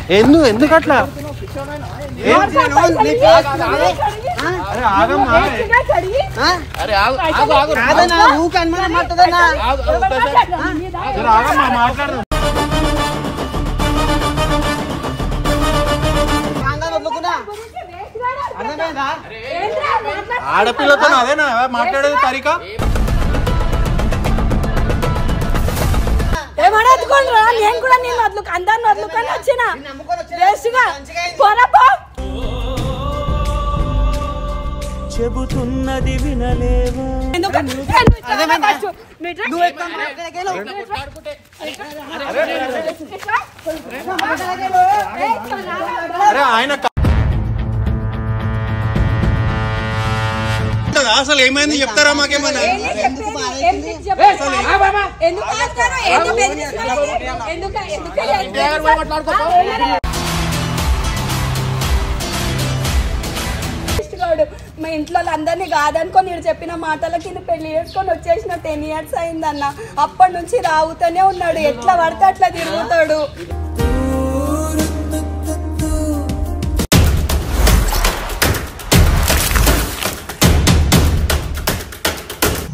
ఎందుకు అట్లా మాట్లాడదాం. ఆడపిల్లతో అదేనా మాట్లాడేది తరిక? ఏమడుకోండిరా, నేను కూడా నేను అందరిని వదులుకొని వచ్చిన చెబుతున్నది వినలేవా? ఆయన అసలు ఏమైంది చెప్తారా మాకేమన్నా? మా ఇంట్లో అందరినీ కాదనుకొని నేను చెప్పిన మాటలకి పెళ్లి చేసుకొని వచ్చేసిన 10 years అయిందన్న. అప్పటి నుంచి రావుతూనే ఉన్నాడు, ఎట్లా పడితే అట్లా తిరుగుతాడు.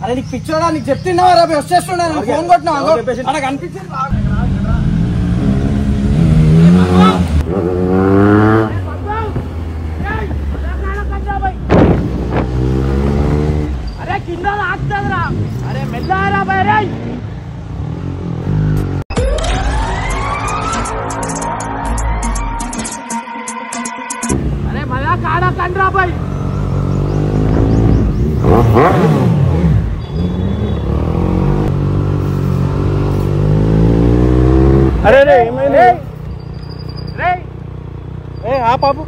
అరే నీకు పిచ్చోడా, నీకు చెప్తున్నావా రా వచ్చేస్తున్నాను, ఫోన్ కొట్టినావు అక్కడ కనిపించింది. అరే కింద ఆగుతుందిరా, అరే మెల్లారా బయరా. అరే మళ్ళా కాడా కండ్రా బాయ్. అరే రే ఏమైంది? ఆ పాపు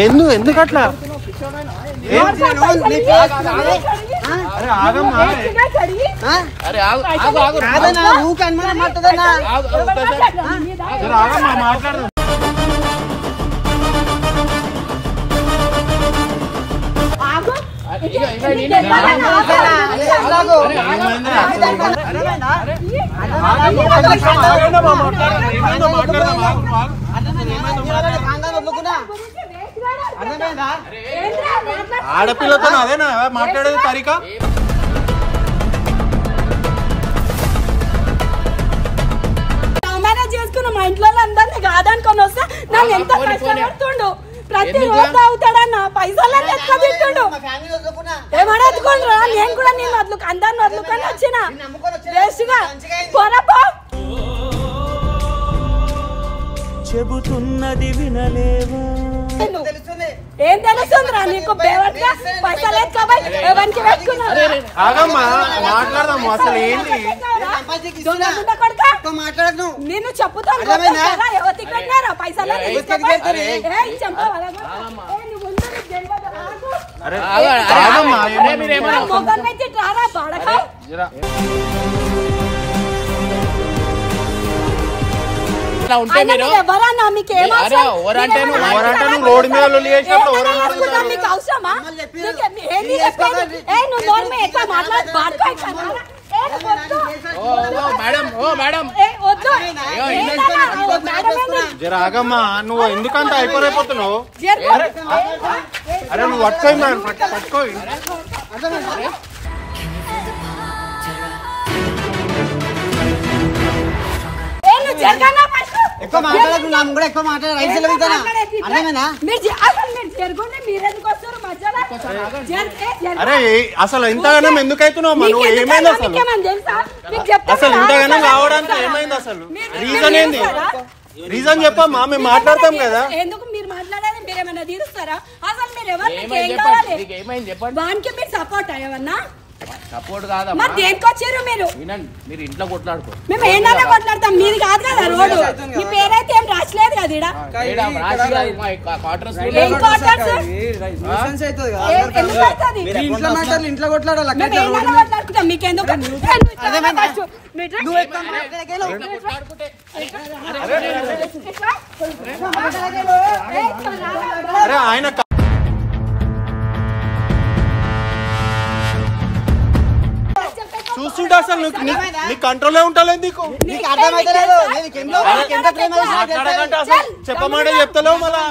ఎందుకు అట్లా? అరే ఆగమ్మా, మాట్లాడదాం. ఆడపిల్లతో అదేనా మాట్లాడేది తరిక? చేసుకున్న మా ఇంట్లో అందరినీ కాదనుకొని వస్తే నన్ను ఎంత కష్టపడుతుండు. ప్రతి రోజు అవుతాడన్న పైసలు ఎట్లా తింటుండు. ఏమడుకోండిరా, నేను కూడా నేను అందరిని వదులుకొని వచ్చిన చెబుతున్నది వినలేవా? ఏం తెలుస్తుందిరా నీకు? పైసలు ఎవరికి పెట్టుకున్నావు? మాట్లాడదాము. అసలు ఏంటి నేను చెప్పుతాను, ఎవరికి పెట్టినారా పైసలు? రోడ్ మీద జరాగమ్మా, నువ్వు ఎందుకంత అయిపోయిపోతున్నావు? అరే నువ్వు పట్టుకోయి పట్టుకోయి. ఎక్కువ మాట్లాడకు, నా కూడా ఎక్కువ మాట్లాడారు. అరే అసలు ఇంతగానం ఎందుకు అవుతున్నావు? నువ్వు ఏమైంది అసలు? అసలు ఇంతగానం కావడానికి ఏమైంది అసలు? రీజన్ ఏంది? రీజన్ చెప్పమ్మా, మేము మాట్లాడతాం కదా. ఎందుకు మీరు మాట్లాడాలి? మీరేమన్నా తీరుస్తారా? అసలు మీరు ఎవరికి మీరు సపోర్ట్ అయ్యవన్నా? సపోర్ట్ కాదా? మరి దేనికి వచ్చారు మీరు? మీరు ఇంట్లో కొట్లాడుకో. మేము ఏంటన్నా కొట్లాడతాం, మీది కాదు కదా రోడ్డు. మీ పేరైతే ఏం రాసలేదు కదా ఇక్కడ. ఇంట్లో కొట్లాడాలి. మీకెందుకు? ఆయన అసలు నీ కంట్రోల్ ఉంటలేదు నీకు అర్థమైతలేదు చెప్పమంటే చెప్తలేవు మళ్ళా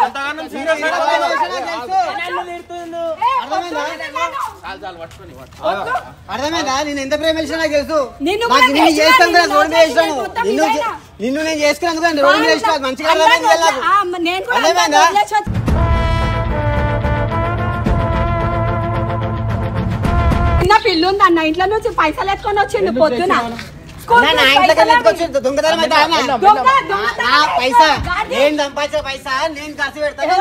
ఎంతగానో సీరియస్ అర్థమైందా నేను ఎంత ప్రేమించినా నాకు తెలుసు నిన్ను చేస్తాను కదా రోడ్డు మీద వేసినాను నిన్ను నేను చేసుకున్నాను రోడ్డు మీద వేసిన మంచిగా అర్థమైందా చిన్న పిల్లు ఉంది అన్న ఇంట్లో నుంచి పైసలు ఎత్తుకొని వచ్చిండు పొద్దున దొంగతనం పైసా నేను సంపాదించే పైసా నేను ఖర్చు పెడతాను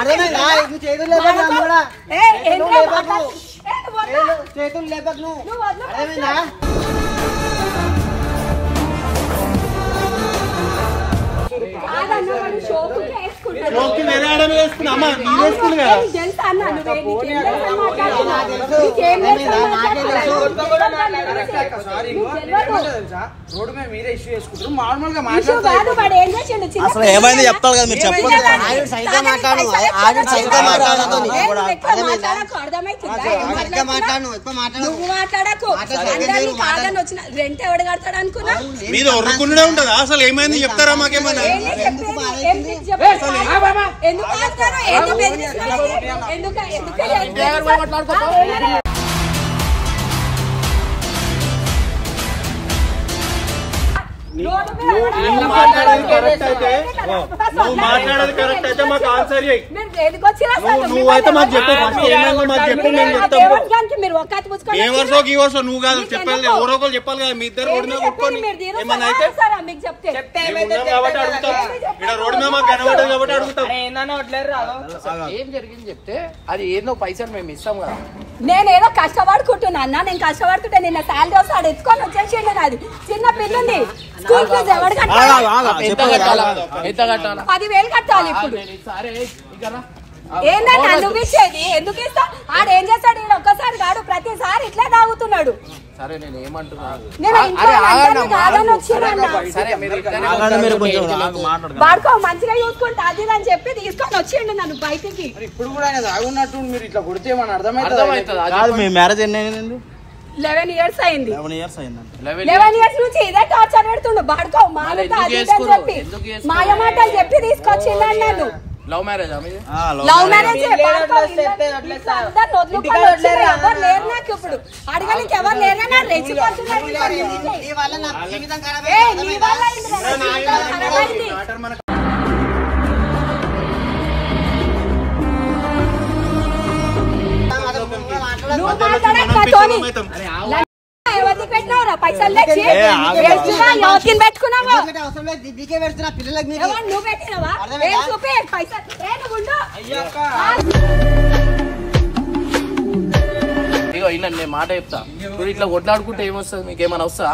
అర్థమైందా నువ్వు చేతులు లేపకు నువ్వు అర్థమైందా రోడ్డు మీద మీరే ఇష్యూ చేసుకుంటారు మామూలుగా అసలు ఏమైంది చెప్తారు కదా మీరు చెప్పండి రెంట్ ఎవడు కడతాడు అనుకున్నా మీరు ఒర్రుకుంటూనే ఉంటదా అసలు ఏమైంది చెప్తారా మాకేమన్నా మాట్లాడేది కరెక్ట్ అయితే మాకు ఆన్సర్ చేయి నువ్వైతే మాకు చెప్పు ఫస్ట్ ఏమైందో మాకు చెప్పు మేము చెప్తాం ఏ వర్షో ఈ వర్షం నువ్వు కాదు చెప్పాలి ఎవరో ఒకరు చెప్పాలి కదా మీ ఇద్దరు రోడ్డు మీద కొట్టుకొని ఏమన్నా అయితే కాబట్టి అడుగుతాం ఇక్కడ రోడ్డు మీద మాకు కనబడదు కాబట్టి అడుగుతాం ఏం జరిగింది చెప్తే అది ఏదో పైసలు మేము ఇస్తాం కదా నేనేదో కష్టపడుకుంటున్నా అన్న నేను కష్టపడుతుంటే నిన్న శాలరీ వస్తే ఆడ ఎత్తుకొని వచ్చేసిండు నాది చిన్న పిల్లుంది స్కూల్ ఫీజు ఎవరు కట్టాలి 10,000 కట్టాలి ఇప్పుడు ఏంటంటే నువ్వు ఇచ్చేది ఎందుకు ఇస్తా ఆడేం చేస్తాడు ఈయన ఒక్కసారి కాడు ప్రతిసారి ఇట్లా తాగుతున్నాడు సరే నేను ఏమంటున్నా వాడుకో మంచిగా చూసుకుంటా అది అని చెప్పి తీసుకొని వచ్చిండు నన్ను బయటికి ఇప్పుడు కూడా ఆయన తాగున్నట్టు మీరు ఇట్లా కొడితే ఏమన్నా అర్థమైతుంది మీ మ్యారేజ్ ఎన్ని అయింది 11 years అయింది 11 years నుంచి ఇదే టార్చర్ పెడుతుండు బాడుకో మాలతో అది ఇది అని చెప్పి మాయ మాటలు చెప్పి తీసుకొచ్చిండు నన్ను లవ్ మ్యారేజ్ లవ్ మ్యారేజ్ ఎవరు లేరు నాకు ఇప్పుడు అడగడానికి ఎవరు లేరు నా రెచ్చిపోతున్నారు నువ్వు మాట్లాడక ఎవరికి పెట్టినావురా పైసలు తెచ్చి ఎవరికి పెట్టుకున్నావు నువ్వు పెట్టినావా చూపి పైసలు ఇగో ఇన్న నేను మాట చెప్తా ఇప్పుడు ఇట్లా కొట్లాడుకుంటే ఏమొస్తుంది మీకు ఏమైనా వస్తా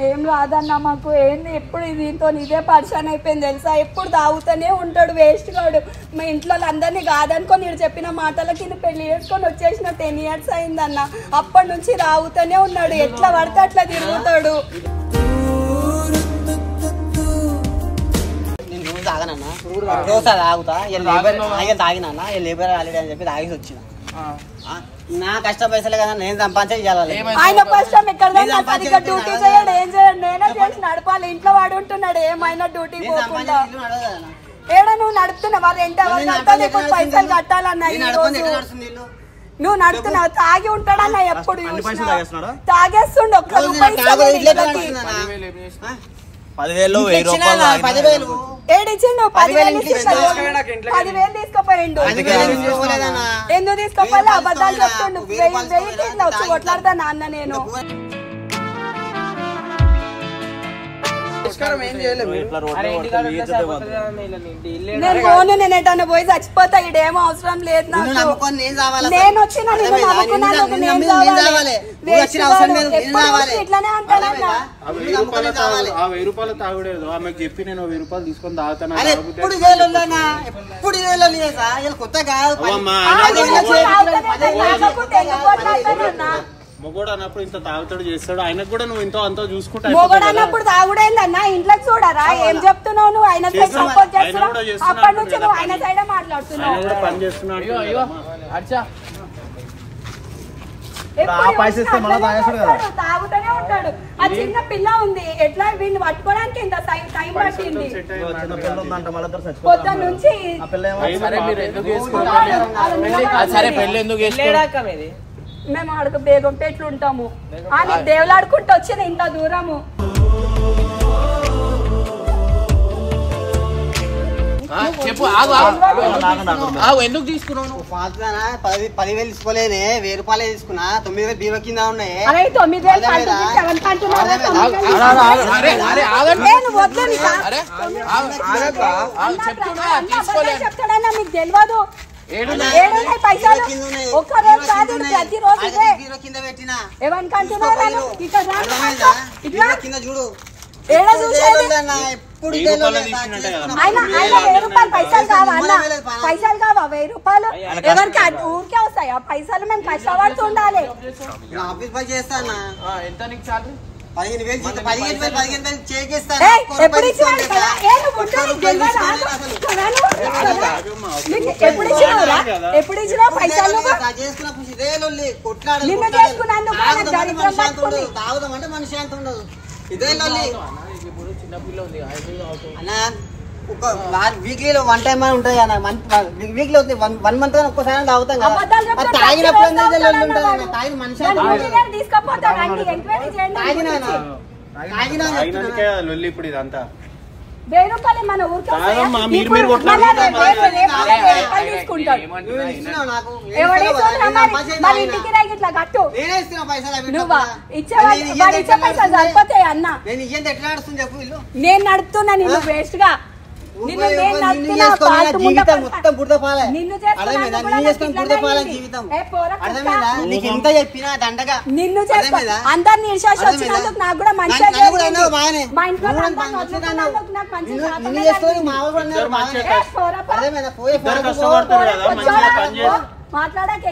ఏం రాదన్న మాకు ఏంది ఎప్పుడు దీంతో ఇదే పరిశాన్ అయిపోయింది తెలుసా ఎప్పుడు తాగుతూనే ఉంటాడు వేస్ట్ గాడు మా ఇంట్లో అందరినీ కాదనుకొని నేను చెప్పిన మాటలకి నేను పెళ్లి చేసుకొని వచ్చేసిన 10 years అయిందన్న అప్పటి నుంచి తాగుతూనే ఉన్నాడు ఎట్లా పడితే అట్లా తిరుగుతాడు నేను తాగనన్నా తాగుతా తాగినా లేబర్ ఆల్రెడీ అని చెప్పి తాగేసి వచ్చిన నా కష్ట పైసలే కదా నేను సంపాదించాలి ఆయన కష్టం ఎక్కడ డ్యూటీ చేయడు ఏం చేయడు నేనే చేసి నడపాలి ఇంట్లో వాడు ఉంటున్నాడు ఏమైనా డ్యూటీ పోకుండా ఏడా నువ్వు నడుపుతున్నావా రెంట్ ఎవరు కట్టాలి ఇప్పుడు పైసలు కట్టాలన్నా నువ్వు నడుపుతున్నావు తాగి ఉంటాడన్న ఎప్పుడు తాగేస్తుండు ఒక్క రూపాయి 10,000 ఏడిచ్చిండు 10,000 తీసుకుపోయిండు ఎందుకు తీసుకోపోలే అబద్ధాలు చెప్తుండు 1000 వచ్చి కొట్లాడతా నాన్న నేను నేను పోను నేను ఎటన్నా పోయి చచ్చిపోతా ఇడేమో అవసరం లేదు నాకు నేను వచ్చిన నేను నమ్ముకున్నాను ఇట్లానే అంటాడన్నా ₹1000 తాగుడేదో ఆమెకు చెప్పి నేను ₹1000 తీసుకొని తాగుతాను మొగోడు అన్నప్పుడు ఇంత తాగుతాడు చేస్తాడు ఆయనకు కూడా నువ్వు ఇంతో అంతా చూసుకుంటా మొగోడు అన్నప్పుడు తాగుడేందన్నా ఇంట్లోకి చూడరా ఏం చెప్తున్నావు నువ్వు ఆయన సైడ్ సపోర్ట్ చేస్తున్నావు అప్పటి నుంచి నువ్వు ఆయన సైడే మాట్లాడుతున్నావు పని చేస్తున్నాడు తాగుతూనే ఉంటాడు. ఆ చిన్న పిల్ల ఉంది, ఎట్లా వీడిని పట్టుకోవడానికి ఇంత టైం పట్టింది. పొద్దున్న నుంచి మేము ఆడకు బేగంపేట్లు ఉంటాము అని దేవులాడుకుంటూ వచ్చింది ఇంత దూరము. చెప్పు ఎందుకు తీసుకున్నావు? 10,000 తీసుకోలేనే, 1,000 రూపాయలే తీసుకున్నా. 9,000 బీమా కింద ఉన్నాయి. చెప్తాడన్నా మీకు తెలియదు. పైసలు ఒక్కరోజు కాదు, ప్రతిరోజు ఏమనుకుంటున్నారు? చూడు ఏడ చూసేది ఆయన 1,000 రూపాయలు పైసలు కావా అన్న? పైసలు కావా 1,000 రూపాయలు? ఎవరికి ఊరికే వస్తాయి ఆ పైసలు? మేము కష్టపడుతూ ఉండాలి. ఆఫీస్ పని చేస్తానా? ఎంత నీకు చాలు? 15,000 చేకేస్తా. ఎప్పుడు ఇచ్చినారా? ఎప్పుడు ఇచ్చినా పైసలు నిన్ను చేసుకున్నందుకు తాగుదామంటే మనిషి ఎంత ఉండదు. ఇదే చిన్నపిల్ల ఉంది వీక్లీలో 1 టైం అని ఉంటాయి కదా, వీక్లీ 1 మంత్ ఒక్కసారి తాగుతాం కదా. తాగినప్పుడు తాగిన మనిషి ఇప్పుడు ఇదంతా 1,000 రూపాయలు మన ఊరికి ఇట్లా కట్టు. ఇచ్చే పైసలు సరిపోతాయి అన్న. నేను నడుపుతున్నా నిన్ను వేస్ట్ గా. నిన్ను అందరిని ఇన్షాస్ వచ్చినందుకు నాకు కూడా మంచిగా మా ఇంట్లో మాట్లాడక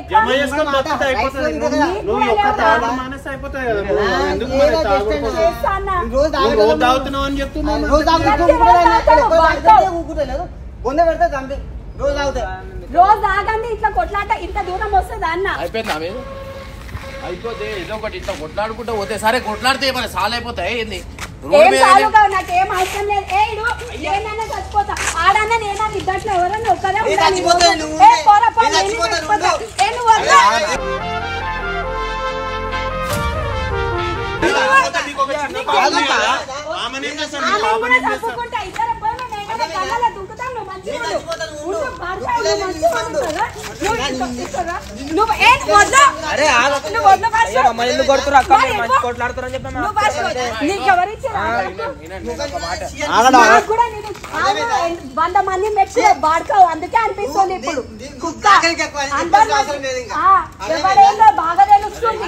రోజు ఆగండి ఇట్లా కొట్లాట ఇంత దూరం వస్తుంది అన్న. అయిపోయిందా మీరు? అయిపోతే ఏదో ఒకటి ఇట్లా కొట్లాడుకుంటూ పోతే సరే, కొట్లాడితే మరి సాల్ అయిపోతాయి. ఏంది నాకేం అవసరం లేదు. ఏమైనా చచ్చిపోతా ఆడన్నా నేనా ఇద్దట్లో ఎవరన్నా ఒక్కరే వంద మంది మెచ్చి బాడుకావు, అందుకే అనిపిస్తుంది ఇప్పుడు ఎవరైనా బాగా తెలుస్తుంది.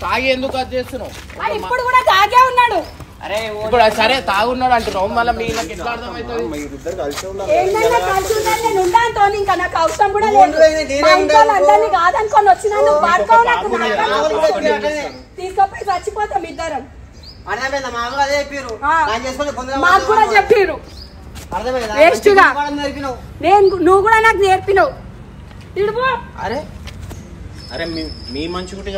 తాగి ఎందుకు అది చేస్తున్నావు? ఇప్పుడు కూడా తాగే ఉన్నాడు. ఇప్పుడు సరే తాగున్నాడు అంటున్నావు, మళ్ళీ మీకు ఎట్లా అర్థమవుతుంది? నేను ఉంటాను, ఇంకా నాకు అవసరం కూడా లేదు. అందరినీ కాదనుకొని వచ్చినందుకు తీసుకపోయి చచ్చిపోతాం ఇద్దరం. మాకు కూడా చెప్పిర్రు వేస్ట్ గా. నువ్వు కూడా నాకు నేర్పినావు. ఇడుపో. అరే మీ మంచి గురించి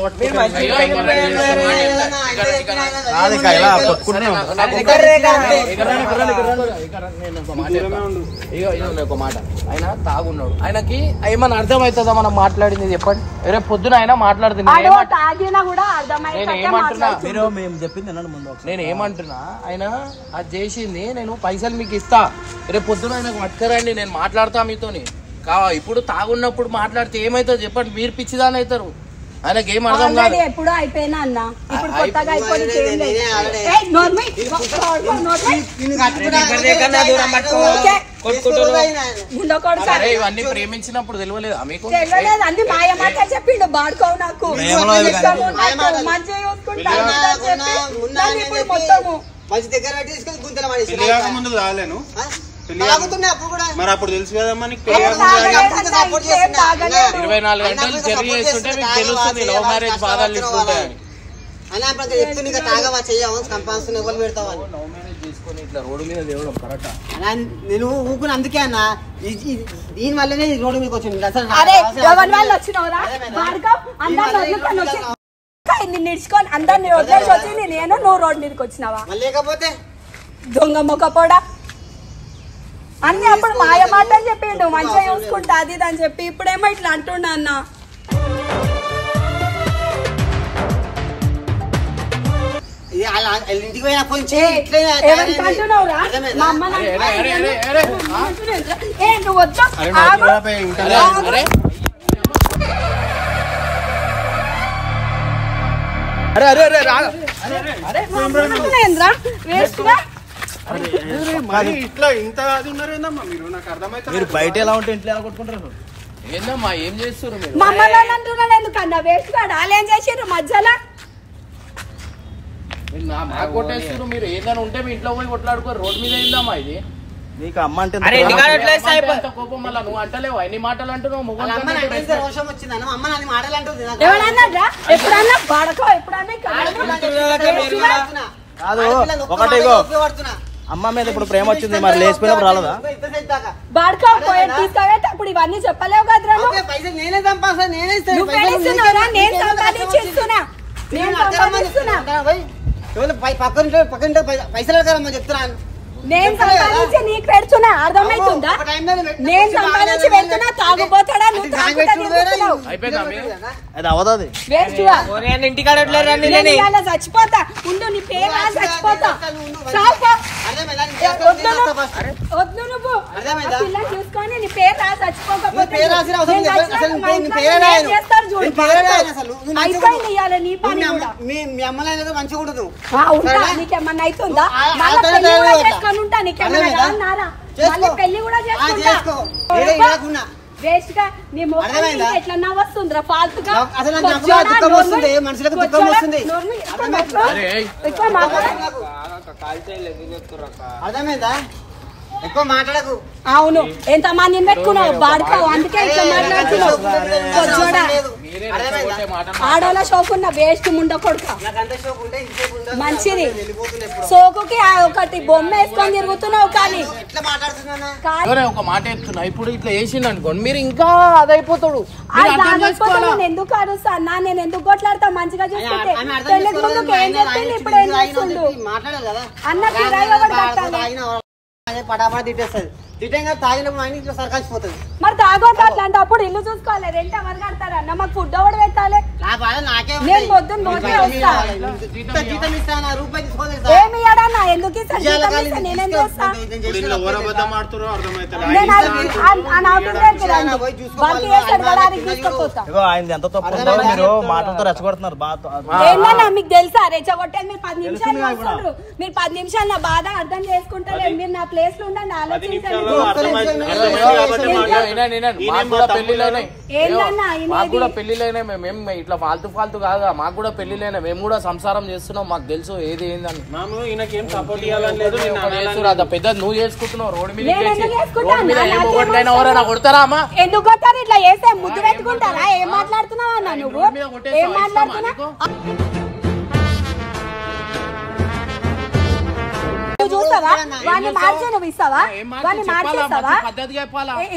ఒక మాట. ఆయన తాగున్నాడు, ఆయనకి ఏమన్నా అర్థమవుతుందా మనం మాట్లాడింది? చెప్పండి. రేపు పొద్దున ఆయన మాట్లాడుతుంది. నేను ఏమంటున్నా, ఆయన అది చేసింది, నేను పైసలు మీకు ఇస్తా, రేపు పొద్దున ఆయనకు పట్టుకరండి, నేను మాట్లాడతా మీతోని. ఇప్పుడు తాగున్నప్పుడు మాట్లాడితే ఏమైతుంది చెప్పండి? మీరు పిచ్చిదాని అవుతారు. ఆయనకి ఏం అర్థం కాదు. ఎప్పుడు అయిపోయినా అన్న, ఇప్పుడు కొత్తగా ఇవన్నీ ప్రేమించినప్పుడు తెలియలేదు మీకు? తెలియలేదు, అన్ని మాయ మాట చెప్పిండు. బాడుకోవు నాకు మంచిగా ముందు రాలేను మరి అప్పుడు తెలుసు కదమ్మా నీకు. 24 గంటలు జర్నీ చేస్తుంటే మీకు తెలుస్తుంది లవ్ మ్యారేజ్ బాధలు ఇస్తుంటాయని. అని అప్పుడు చెప్తుంది ఇక తాగవా చెయ్యవు సంపాదిస్తున్న ఎవరు పెడతావా లవ్ మ్యారేజ్ చేసుకొని ఇట్లా రోడ్డు మీద తేవడం కరెక్టా? నేను ఊకుని అందుకే అన్న దీని వల్లనే రోడ్డు మీకు వచ్చింది అసలు నిన్ను ఇడ్చుకొని అందరిని వదిలేసి వచ్చింది నేను, నువ్వు రోడ్డు మీదకి వచ్చినావా? లేకపోతే దొంగ మొక్కపోడా అన్ని అప్పుడు మాయ మాటలు చెప్పిండు మంచిగా చూసుకుంటా అది అని చెప్పి, ఇప్పుడేమో ఇట్లా అంటుండ అన్న. ఇంటికి పోయినా ఫోన్ అంటున్నావురా మా అమ్మ నువ్వు వచ్చా మీరు బయట ఎలా ఉంటే ఇంట్లో ఎలా కొట్టుకుంటారు? ఏందమ్మా ఏం చేస్తారు మీరు? మమ్మల్ని అంటున్నాడు ఎందుకన్నా వేస్ట్ కాదు వాళ్ళు ఏం చేసారు మధ్యలో నాకు కొట్టేస్తారు మీరు. ఏదైనా ఉంటే మీ ఇంట్లో పోయి కొట్లాడుకో, రోడ్ మీద ఏందమ్మా ఇది? నీకు అమ్మ అంటే కోపం మళ్ళీ నువ్వు అంటలేవు ఎన్ని మాటలు అంటున్నావు? రోషం వచ్చింది అన్న అమ్మ నాది మాటలు అంటుంది ఎవరన్నా ఎప్పుడన్నా బాడకో ఎప్పుడన్నా కాదు ఒకటి అమ్మ మీద ఇప్పుడు ప్రేమ వచ్చింది, మరి లేచిపోయినప్పుడు రాలేదా? బాడకో తీసుకెళ్ళి అప్పుడు ఇవన్నీ చెప్పలేవు కదరా నేనే సంపాదిస్తా నేనే నేను సంపాదించేస్తున్నా పక్కన పైసలు అడగాలమ్మా చెప్తున్నాను. నేను సంపాదించి నీకు పెడుతున్నా అర్థమవుతుందా? నేను సంపాదించి పెడుతున్నా తాగుపోతాడా నువ్వు అది అవదాది చచ్చిపోతా ఉండు నీ పేరు చచ్చిపోతా వద్దు నువ్వు పిల్లలు చూసుకొని నీ పేరు రాసి చచ్చిపోకపోతే అయిపోయింది ఇవ్వాలి నీ పని మీ అమ్మలైనా మంచిగా ఉండదు. నీకేమన్నా అవుతుందా? ఉంటా నీకేమన్నా నారా పెళ్లి కూడా చేసుకుంటా వేస్ట్ గా నీ మొక్క ఎట్లా నవ్వొస్తుందిరా ఫాల్తుగా మనుషులకు దుఃఖం వస్తుంది. అర్థమైందా? ఎక్కువ మాట్లాడకు. అవును ఎంత మందిని పెట్టుకున్నావు బాడుకావు అందుకే ఇట్లా మాట్లాడుతున్నావు. ఆడోళ్ళ షోకున్న వేస్ట్ ముండ కొడుక మంచిది సోకుకి ఒకటి బొమ్మ వేసుకొని తిరుగుతున్నావు. కానీ ఒక మాట చెప్తున్నా, ఇప్పుడు ఇట్లా వేసిండు అనుకోండి మీరు ఇంకా అదైపోతాడు. నేను ఎందుకు అరుస్తా అన్నా? నేను ఎందుకు కొట్లాడతా? మంచిగా చూసుకుంటే పెళ్లికి ముందుకు ఏం చెప్పింది ఇప్పుడు ఏం చేస్తుండు అన్న కిరాయి ఒకటి కట్టాలి. పటాపట తిట్టేస్తుంది. తిట్టంగా తాగినప్పుడు సర్కాసిపోతుంది. మరి తాగొద్దు అట్లాంటి అప్పుడు ఇల్లు చూసుకోవాలి. రెంట్ ఎవరు కడతారు అన్న? మాకు ఫుడ్ ఎవరు పెట్టాలి? నేను పొద్దున్న ఏమి ఇయ్యడన్నా? ఎందుకు ఇస్తాను? నేనేం చేస్తా? ఆయన ఎంత తప్పు మీరు మాటలతో రెచ్చగొడుతున్నారు. ఏంటన్నా మీకు తెలుసా రెచ్చగొట్టేది? మీరు 10 నిమిషాలు వస్తుండ్రు. మీరు 10 నిమిషాలు నా బాధ అర్థం చేసుకుంటారు. మీరు నా ప్లేస్ లో ఉండండి, ఆలోచించండి. మాకు కూడా పెళ్లిలైనాయి. మేము ఇట్లా ఫాల్తు కాదు, మాకు కూడా పెళ్లిలైనా మేము కూడా సంసారం చేస్తున్నాం. మాకు తెలుసు ఏది ఏందని. పెద్ద నువ్వు చేసుకుంటున్నావు రోడ్డు మీద ఎవరైనా కొడతారా అమ్మా? ఎందుకు కొడతారు? ఇట్లా చేస్తే ముద్దు పెట్టుకుంటారా? ఏం మాట్లాడుతున్నావు అన్న నువ్వు? ఏం మాట్లాడుతున్నావు? చూస్తావా? వాడిని మార్చి నువ్వు ఇస్తావా? వాడిని మార్చేస్తావా?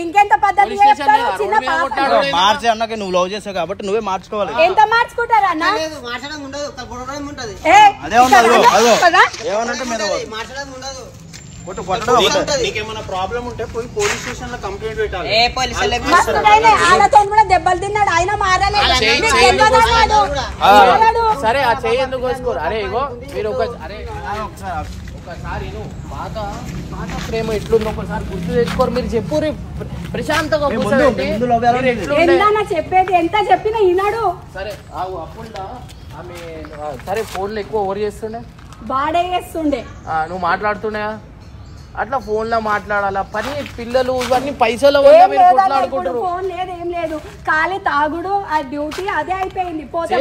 ఇంకెంత పద్ధతి చిన్న మార్చి అన్నకి నువ్వు లవ్ చేసావు కాబట్టి నువ్వే మార్చుకోవాలి. ఎంత మార్చుకుంటారా అన్న? ఏమనంటే మీరు నీకేమైనా ప్రాబ్లం ఉంటే పోయి పోలీస్ స్టేషన్ లో కంప్లైంట్ పెట్టాలి. ఆడతో కూడా దెబ్బలు తిన్నాడు ఆయన మారలేదు. సరే ఆ చెయ్యి ఎందుకు కోసుకోరు? అరే ఇగో మీరు ఒకసారి పాత ప్రేమ ఎట్లుందో ఒకసారి గుర్తు తెచ్చుకోరు. మీరు చెప్పు ప్రశాంతంగా చెప్పేది ఎంత చెప్పినా ఈనాడు. సరే అప్పుడు ఆమె సరే ఫోన్లో ఎక్కువ ఓవర్ చేస్తుండే, బాడే చేస్తుండే. నువ్వు మాట్లాడుతుండే అట్లా ఫోన్ లో మాట్లాడాలా పని పిల్లలు ఇవన్నీ పైసలు కొట్లాడుకుంటారు. ఫోన్ లేదు ఏం లేదు, ఖాళీ తాగుడు ఆ డ్యూటీ అదే అయిపోయింది. పోతే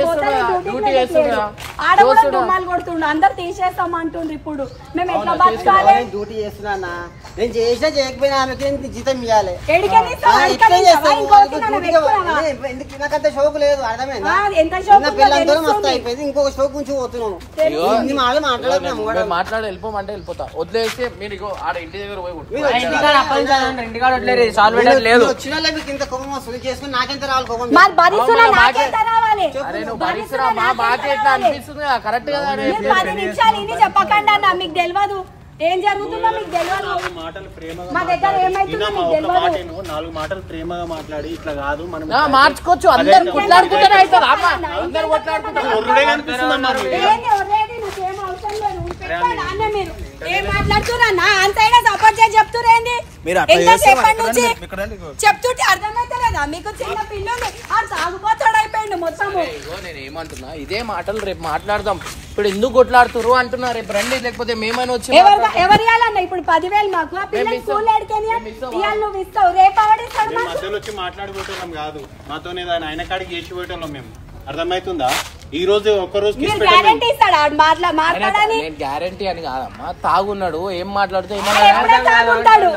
ఆడ కూడా దుమ్మాలు కొడుతుండు, అందరు తీసేస్తామంటుండ్రు. ఇప్పుడు మేము ఎట్లా బతకాలి? డ్యూటీ చేస్తున్నా, నేను చేసినా చేయకపోయినా ఆమెకి జీతం ఇవ్వాలి. నాకంత షోకు లేదు, అర్థమైందా? పిల్లలతో మస్తు అయిపోయింది, ఇంకొక షోకు నుంచి పోతున్నాను. మాట్లాడి వెళ్ళిపోమంటే వెళ్ళిపోతా, వదిలేస్తే మీరు ఆడ ఇంటి దగ్గర పోయి కరెక్ట్ కదా. 10 నిమిషాలు ఇన్ని చెప్పకండి అన్న, మీకు తెలియదు ఏం జరుగుతుందో, మీకు తెలియదు. మా దగ్గర ఏమైతుందో మీకు తెలియదు. 4 మాటలు ప్రేమగా మాట్లాడి ఇట్లా కాదు మనం మార్చుకోవచ్చు. అందరు కొట్లాడుకుంటారు, అందరు కొట్లాడుకుంటారు. మీరు ఏం మాట్లాడుతున్నా అంతైనా సపోర్ట్ చేసి చెప్తురేంది? చెప్తుంటే అర్థమైతలేదా మీకు? చిన్న పిల్లలు సాగుపోతాడు అయిపోయింది మొత్తము. నేను ఏమంటున్నా, ఇదే మాటలు రేపు మాట్లాడదాం. ఇప్పుడు ఎందుకు కొట్లాడుతురు అంటున్నా, రేపు రండి, లేకపోతే మేమైనా వచ్చి ఎవరు ఇవ్వాలన్నా? ఇప్పుడు 10,000 మాకు ఆ పిల్లలు స్కూల్ ఎడికెళ్ళి ఇవాళ నువ్వు ఇస్తావు, రేపు అవడిస్తాడు. మధ్యలో వచ్చి మాట్లాడిపోతున్నాం కాదు, మాతోనే ఆయన కాడికి చేసి పోయేటోళ్ళం మేము. అర్థమవుతుందా? ఈ రోజు ఒక్కరోజు గ్యారెంటీ ఇస్తాడు మాట్లాడని. నేను గ్యారెంటీ అని కాదమ్మా, తాగున్నాడు ఏం మాట్లాడితే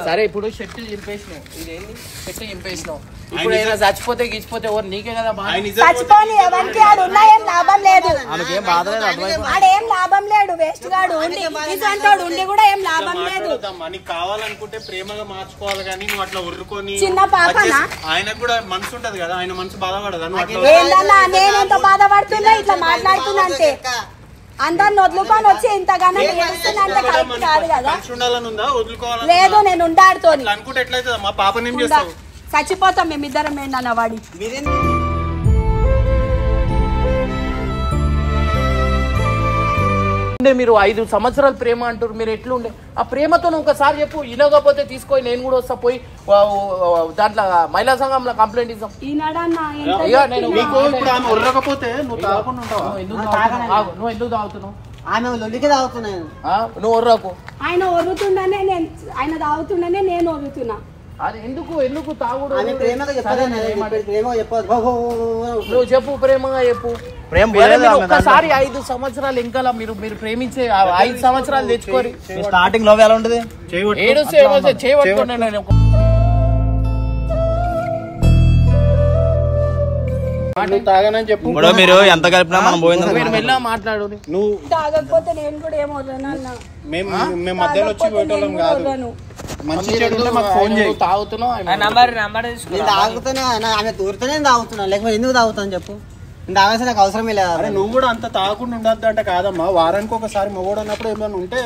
సరే. ఇప్పుడు షర్టు చింపేసినావు, ఇదేంటి షర్టు చింపేసినావు. ఇప్పుడు ఏదైనా చచ్చిపోతే గిచ్చిపోతే ఎవరు నీకే కదా. చచ్చిపోని ఎవరికి ఆడు ఉన్నా ఏం లాభం లేదు, ఆడేం లాభం లేడు. వేస్ట్ గాడు ఉండి కూడా ఏం లాభం లేదు. కావాలనుకుంటే ప్రేమగా మార్చుకోవాలి కానీ నువ్వు అట్లా ఉర్రుకొని. చిన్న పాపనా? ఆయనకు కూడా మనసు ఉంటది కదా, ఆయన మనసు బాధపడదా? నేనెంత బాధపడుతున్నా ఇట్లా మాట్లాడుతున్నా అంటే. అందరిని వదులుకొని వచ్చి ఇంతగానో ఏడుస్తున్నంటే కరెక్ట్ కాదు కదా. లేదు నేను ఉండాడుతో అనుకుంటే ఎట్లయితే మా పాపని ఏం చేస్తావు? చచ్చిపోతాం మేమిద్దరం. ఏంటన్న వాడి మీరు 5 సంవత్సరాల ప్రేమ అంటారు, మీరు ఎట్లుండే ఆ ప్రేమతో ఒకసారి చెప్పు. ఇనకపోతే తీసుకొని నేను కూడా వస్తా, పోయి దాంట్లో మహిళా సంఘంలో కంప్లైంట్ ఇస్తాం. నువ్వు ఎందుకు తాగుతున్నావు? నువ్వు ఒర్రకు. ఆయన ఒర్రుతుండనే ఆయన తాగుతుండనే నేను ఒర్రుతున్నా. అది ఎందుకు తాగుడు? నువ్వు చెప్పు, ప్రేమగా చెప్పు. ఒక్కసారి 5 సంవత్సరాలు ఇంకా మీరు ప్రేమించే 5 సంవత్సరాలు తెచ్చుకోరి. స్టార్టింగ్ లో ఎలా ఉంటుంది? చేయబట్టుకున్నాను నేను. తాగనని చెప్పు. మీరు ఎంత కలిపినా మనం పోయింది. మీరు మెల్ల మాట్లాడు. నువ్వు తాగకపోతే నేను కూడా ఏమవుతాను. మేము మధ్యలో వచ్చి పోయేటోళ్ళం కాదు. మంచి తాగుతున్నావు, ఆమె తూరుతూనే తాగుతున్నా, లేకపోతే ఎందుకు తాగుతాను చెప్పు? తాగాల్సిన నాకు అవసరమే లేదు. నువ్వు కూడా అంత తాగకుండా ఉండద్దు అంటే కాదమ్మా. వారానికి ఒకసారి మొగోడు అన్నప్పుడు ఏమైనా ఉంటే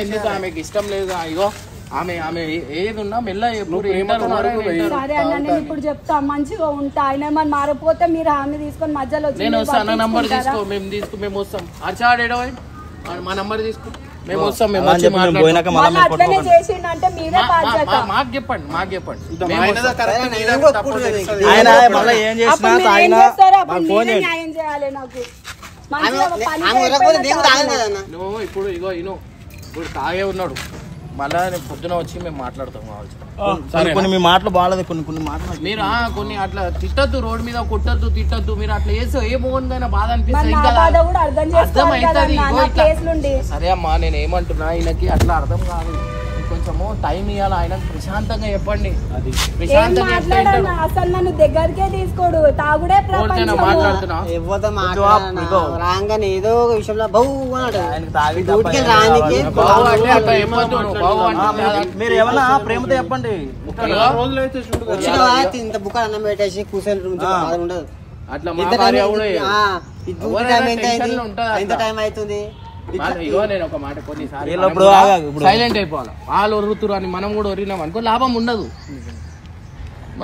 ఎందుకు ఆమెకి ఇష్టం లేదు. ఇగో ఆమె ఏది ఉన్నా మెల్ల ఎప్పుడు. సరే అన్న, నేను ఇప్పుడు చెప్తా, మంచిగా ఉంటా. ఆయన ఏమన్నా మారిపోతే మీరు హామీ తీసుకొని మధ్యలో నేను వస్తాను. నంబర్ తీసుకో, మేము వస్తాం. అర్చాడేడో మా నంబర్ తీసుకో, మేము వస్తాం. మేము అట్లనే చేసిండంటే మీరే బాధ్యత. మాకు చెప్పండి. న్యాయం చేయాలి నాకు. నువ్వు ఇప్పుడు ఇగో ఇప్పుడు తాగే ఉన్నాడు, మళ్ళా పొద్దున వచ్చి మేము మాట్లాడతాం కావచ్చు. కొన్ని మాటలు బాగాలేదు, కొన్ని మాటలు మీరు కొన్ని అట్లా తిట్టద్దు, రోడ్ మీద కొట్టద్దు, తిట్టద్దు. మీరు అట్లా చేస్తే ఏ బాగుందైనా బాధ అనిపిస్తుంది. సరే అమ్మా, నేను ఏమంటున్నా, ఆయనకి అట్లా అర్థం కాదు. కొంచెము టైం ఇవ్వాలి ఆయనకు. ప్రశాంతంగా చెప్పండి. అసలు నన్ను దగ్గరికే తీసుకోడు, తాగుడే మాట్లాడుతున్నా. రాగానే ఏదో విషయంలో బౌ మీరు ఏమన్నా ప్రేమతో చెప్పండి. ఇంత బుక్క అన్నం పెట్టేసి కూర్చొని ఉండదు. అట్లా ఎంత టైం అవుతుంది? నేను ఒక మాట, కొన్నిసార్లు సైలెంట్ అయిపోవాలి. వాళ్ళు ఒర్రుతురు అని మనం కూడా ఒరినాం అనుకో, లాభం ఉండదు.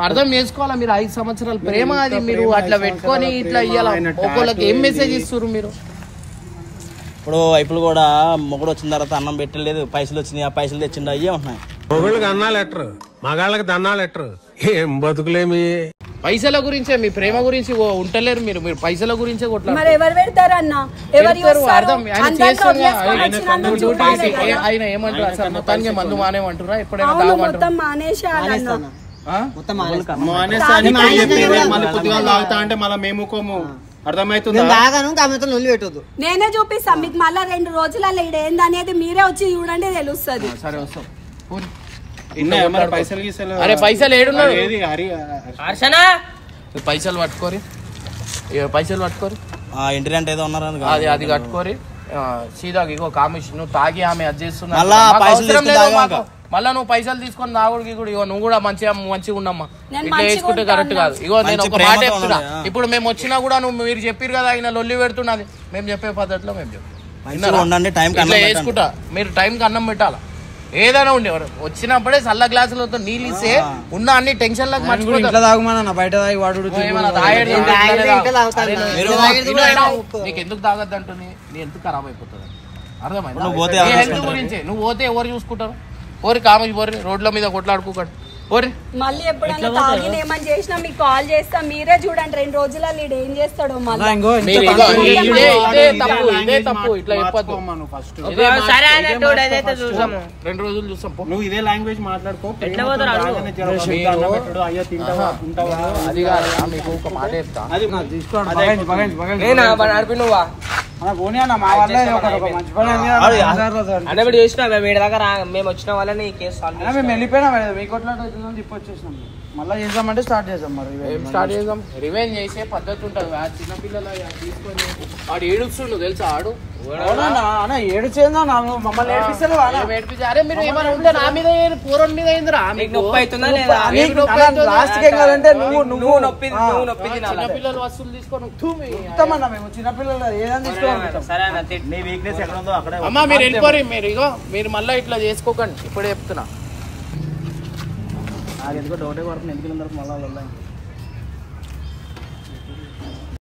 అర్థం చేసుకోవాలా. మీరు 5 సంవత్సరాల ప్రేమ, అది మీరు అట్లా పెట్టుకొని ఇట్లా ఇవ్వాలి. ఒక్కొక్కరికి ఏం మెసేజ్ ఇస్తారు మీరు? ఇప్పుడు వైపులు కూడా మొగుడు వచ్చిన తర్వాత అన్నం పెట్టలేదు, పైసలు వచ్చినాయి, ఆ పైసలు తెచ్చిండు, అయ్యే ఉంటున్నాయి. మొగుళ్ళకి అన్నా లెటర్, మగాళ్ళకి దన్నా లెటర్. ఏం బతుకులేమి. పైసల గురించే, మీ ప్రేమ గురించి ఉంటలేరు మీరు. మీరు పైసల గురించే కొట్లాడు. మరి ఎవరు పెడతారు అన్న? ఎవరు ఆయన ఏమంటారు అసలు? మొత్తానికి మందు మానేమంటారా? ఎప్పుడైనా మొత్తం మానేసేయాలన్నా. తాగుతా అంటే మళ్ళీ మేము అర్థమవుతుంది. నేనే చూపిస్తా మీకు మళ్ళా 2 రోజులలో ఏంది అనేది మీరే వచ్చి చూడండి తెలుస్తుంది. సరే వస్తాం. పైసలు గీసలు అరే పైసలు ఏడున్నాడు? పైసలు పట్టుకోరి, పైసలు పట్టుకోరి. ఇంటి రెంట్ ఏదో ఉన్నారు అది కట్టుకోరి. సీదా ఇగో కామిషన్ నువ్వు తాగి ఆమె అది చేస్తున్నా. మళ్ళా నువ్వు పైసలు తీసుకొని తాగుడికి ఇగో నువ్వు కూడా మంచిగా ఉండమ్మా. ఇట్లా వేసుకుంటే కరెక్ట్ కాదు. ఇగో నేను ఒక మాట చెప్తున్నా, ఇప్పుడు మేము వచ్చినా కూడా మీరు చెప్పారు కదా ఆయన లొల్లి పెడుతున్నది. మేము చెప్పే పద్ధతిలో మేము చెప్తాం. వేసుకుంటా మీరు టైంకి అన్నం పెట్టాలా. ఏదైనా ఉండేవారు వచ్చినప్పుడే చల్ల గ్లాసులతో నీళ్ళు ఇస్తే ఉన్న అన్ని టెన్షన్ లకు నీకు ఎందుకు తాగద్దు అంటుంది, నీ ఎందుకు ఖరాబ్ అయిపోతుంది. అర్థమైంది? గురించి నువ్వు పోతే ఎవరు చూసుకుంటారు? పోరి కామకి పోరి, రోడ్ల మీద కొట్లాడుకోకండి పోరి. మళ్ళీ ఎప్పుడైనా తాగిన ఏమని చేసినా మీకు కాల్ చేస్తా, మీరే చూడండి 2 రోజులలో ఏం చేస్తాడో. మళ్ళీ ఇదే తప్పు, ఇట్లా చెప్పొద్దు. 2 రోజులు చూస్తాం. నువ్వు ఇదే లాంగ్వేజ్ మాట్లాడుకో. అది కాదు, మీకు ఒక మాట చెప్తా. మేము వచ్చిన వాళ్ళని కేసు వెళ్ళిపోయినా మళ్ళీ చేద్దామంటే స్టార్ట్ చేద్దాం. మరి ఏం స్టార్ట్ చేద్దాం? రివెంజ్ చేసే పద్ధతి ఉంటుంది. ఆ చిన్నపిల్లల తీసుకొని వాడు ఏడుస్తుండు తెలుసా? ఆడు ఏడుచేందా మమ్మల్ని ఏడిపిస్తారు. అరే మీరు ఏమైనా ఉంటే నా మీద పూర్వం మీద ఏందిరా నొప్పి అవుతుందా లేదా? నువ్వు నొప్పి చిన్నపిల్లలు వస్తువులు తీసుకొని మేము చిన్నపిల్లలు ఏదైనా తీసుకోవాలి. అమ్మా మీరు వెళ్ళిపోరు. మీరు ఇగో మీరు మళ్ళీ ఇట్లా చేసుకోకండి. ఇప్పుడే చెప్తున్నా. నాకు ఎందుకో డౌటే పడుతుంది. ఎందుకు మళ్ళీ